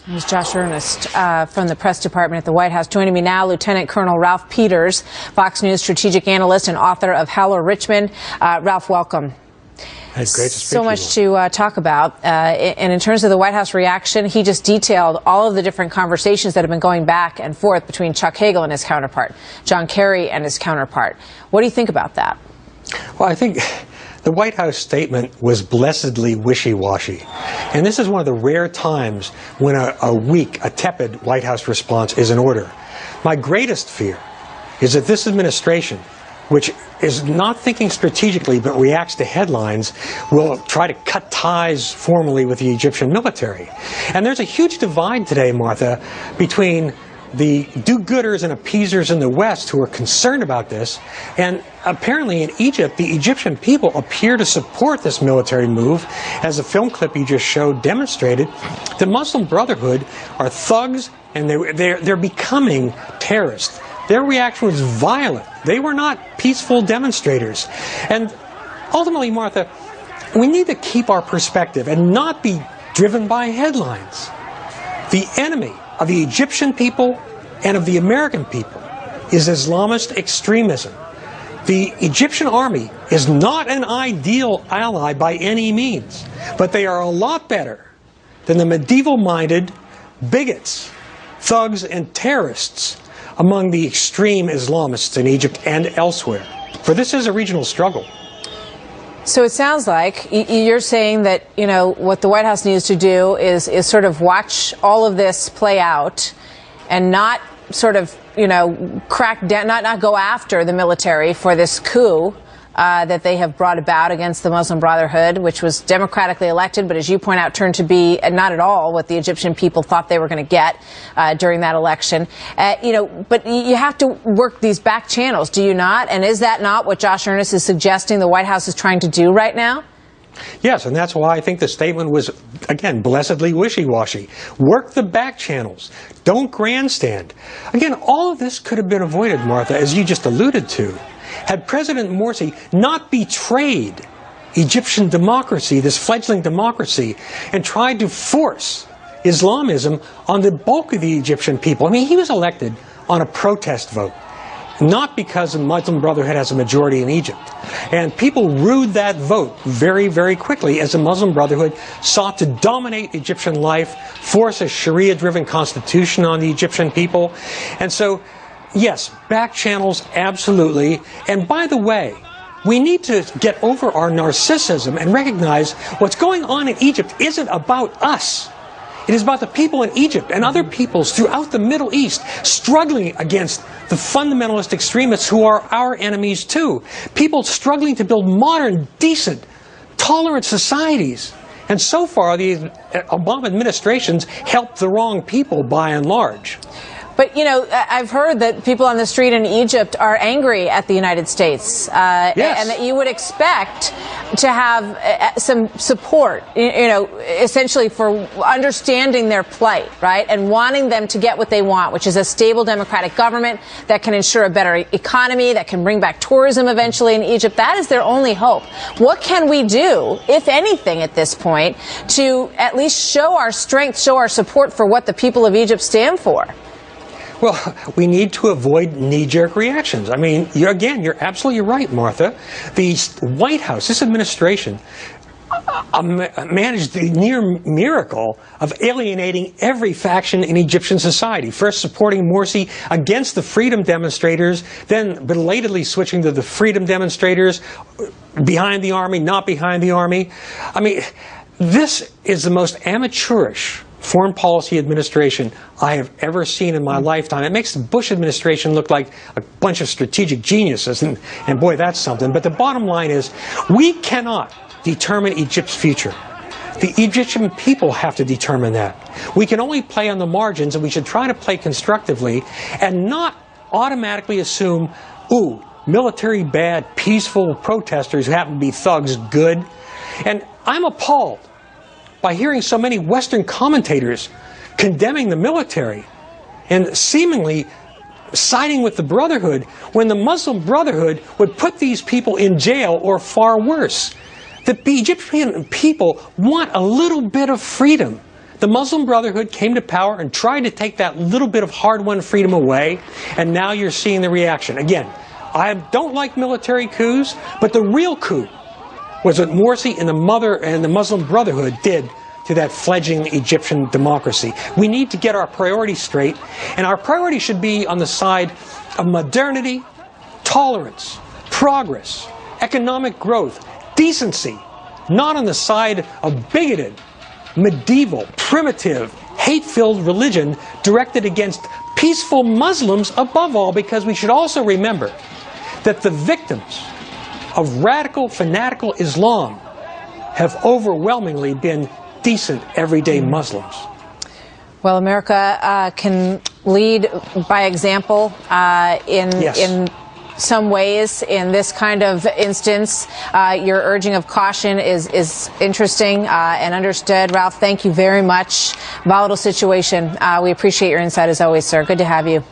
Here's Josh Earnest from the press department at the White House. Joining me now, Lieutenant Colonel Ralph Peters, Fox News strategic analyst and author of Hello Richmond. Ralph, welcome. It's great to speak so much to talk about. And in terms of the White House reaction, he just detailed all of the different conversations that have been going back and forth between Chuck Hagel and his counterpart, John Kerry and his counterpart. What do you think about that? Well, I think the White House statement was blessedly wishy-washy. And this is one of the rare times when a weak, a tepid White House response is in order. My greatest fear is that this administration, which is not thinking strategically but reacts to headlines, will try to cut ties formally with the Egyptian military. And there's a huge divide today, Martha, between the do-gooders and appeasers in the West who are concerned about this, and apparently in Egypt, the Egyptian people appear to support this military move, as the film clip you just showed demonstrated. The Muslim Brotherhood are thugs, and they're becoming terrorists. Their reaction was violent. They were not peaceful demonstrators. And ultimately, Martha, we need to keep our perspective and not be driven by headlines. The enemy of the Egyptian people and of the American people is Islamist extremism. The Egyptian army is not an ideal ally by any means, but they are a lot better than the medieval-minded bigots, thugs, and terrorists among the extreme Islamists in Egypt and elsewhere. For this is a regional struggle. So it sounds like you're saying that, you know, what the White House needs to do is sort of watch all of this play out and not sort of, you know, crack down, not go after the military for this coup that they have brought about against the Muslim Brotherhood, which was democratically elected, but as you point out, turned to be not at all what the Egyptian people thought they were going to get during that election. You know, but you have to work these back channels, do you not? And is that not what Josh Earnest is suggesting the White House is trying to do right now? Yes, and that's why I think the statement was, again, blessedly wishy-washy. Work the back channels. Don't grandstand. Again, all of this could have been avoided, Martha, as you just alluded to, had President Morsi not betrayed Egyptian democracy, this fledgling democracy, and tried to force Islamism on the bulk of the Egyptian people. I mean, he was elected on a protest vote, not because the Muslim Brotherhood has a majority in Egypt. And people rued that vote very, very quickly as the Muslim Brotherhood sought to dominate Egyptian life, force a Sharia-driven constitution on the Egyptian people. And so, yes, back channels, absolutely. And by the way, we need to get over our narcissism and recognize what's going on in Egypt isn't about us. It is about the people in Egypt and other peoples throughout the Middle East struggling against the fundamentalist extremists who are our enemies too. People struggling to build modern, decent, tolerant societies. And so far, the Obama administration's helped the wrong people by and large. But, you know, I've heard that people on the street in Egypt are angry at the United States, yes, and that you would expect to have some support, you know, essentially for understanding their plight, right, and wanting them to get what they want, which is a stable democratic government that can ensure a better economy, that can bring back tourism eventually in Egypt. That is their only hope. What can we do, if anything, at this point, to at least show our strength, show our support for what the people of Egypt stand for? Well, we need to avoid knee-jerk reactions. I mean, you're absolutely right, Martha. The White House, this administration, managed the near miracle of alienating every faction in Egyptian society. First supporting Morsi against the freedom demonstrators, then belatedly switching to the freedom demonstrators, behind the army, not behind the army. I mean, this is the most amateurish foreign policy administration I have ever seen in my lifetime. It makes the Bush administration look like a bunch of strategic geniuses, and boy, that's something. But the bottom line is, we cannot determine Egypt's future. The Egyptian people have to determine that. We can only play on the margins, and we should try to play constructively and not automatically assume, ooh, military bad, peaceful protesters who happen to be thugs good. And I'm appalled by hearing so many Western commentators condemning the military and seemingly siding with the Brotherhood when the Muslim Brotherhood would put these people in jail or far worse. The Egyptian people want a little bit of freedom. The Muslim Brotherhood came to power and tried to take that little bit of hard-won freedom away, and now you're seeing the reaction. Again, I don't like military coups, but the real coup was what Morsi and the Muslim Brotherhood did to that fledgling Egyptian democracy. We need to get our priorities straight, and our priority should be on the side of modernity, tolerance, progress, economic growth, decency, not on the side of bigoted, medieval, primitive, hate-filled religion directed against peaceful Muslims above all, because we should also remember that the victims of radical, fanatical Islam have overwhelmingly been decent, everyday Muslims. Well, America can lead by example in some ways in this kind of instance. Your urging of caution is interesting and understood. Ralph, thank you very much. Volatile situation. We appreciate your insight as always, sir. Good to have you.